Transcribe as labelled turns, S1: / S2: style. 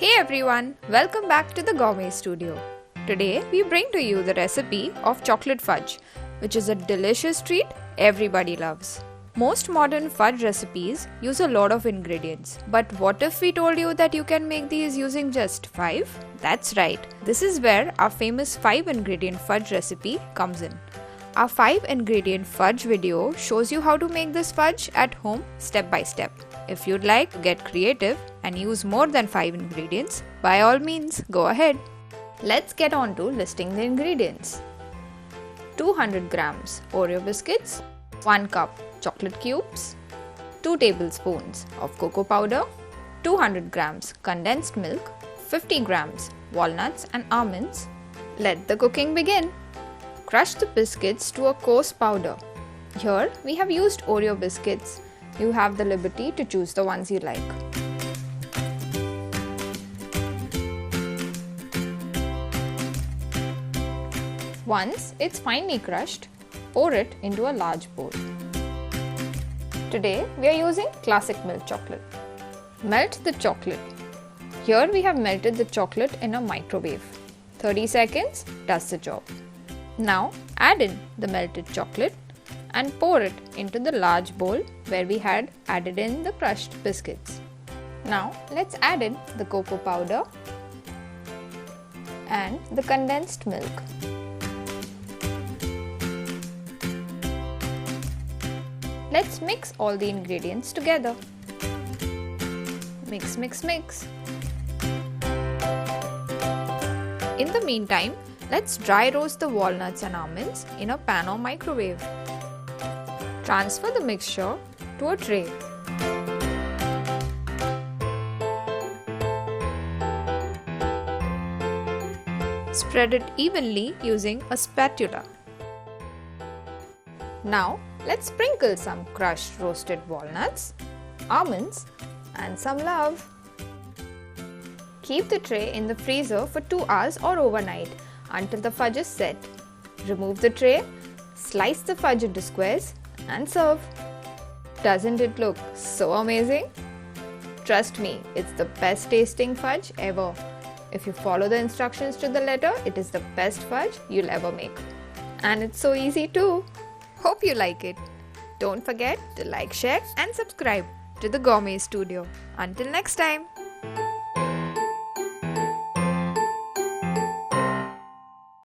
S1: Hey everyone, welcome back to the Gourmet Studio. Today we bring to you the recipe of chocolate fudge, which is a delicious treat everybody loves. Most modern fudge recipes use a lot of ingredients, but what if we told you that you can make these using just 5? That's right, this is where our famous 5 ingredient fudge recipe comes in. Our 5 ingredient fudge video shows you how to make this fudge at home step by step. If you'd like to get creative and use more than 5 ingredients, by all means go ahead. Let's get on to listing the ingredients. 200 grams Oreo biscuits, 1 cup chocolate cubes, 2 tablespoons of cocoa powder, 200 grams condensed milk, 50 grams walnuts and almonds. Let the cooking begin. Crush the biscuits to a coarse powder. Here we have used Oreo biscuits. You have the liberty to choose the ones you like. Once it's finely crushed, pour it into a large bowl. Today we are using classic milk chocolate. Melt the chocolate. Here we have melted the chocolate in a microwave. 30 seconds does the job. Now add in the melted chocolate and pour it into the large bowl where we had added in the crushed biscuits. Now let's add in the cocoa powder and the condensed milk. Let's mix all the ingredients together. Mix, mix, mix. In the meantime, let's dry roast the walnuts and almonds in a pan or microwave. Transfer the mixture to a tray. Spread it evenly using a spatula. Now, let's sprinkle some crushed roasted walnuts, almonds, and some love. Keep the tray in the freezer for 2 hours or overnight until the fudge is set. Remove the tray, slice the fudge into squares, and serve. Doesn't it look so amazing? Trust me, it's the best tasting fudge ever. If you follow the instructions to the letter, it is the best fudge you'll ever make. And it's so easy too. Hope you like it. Don't forget to like, share, and subscribe to the Gourmet Studio. Until next time.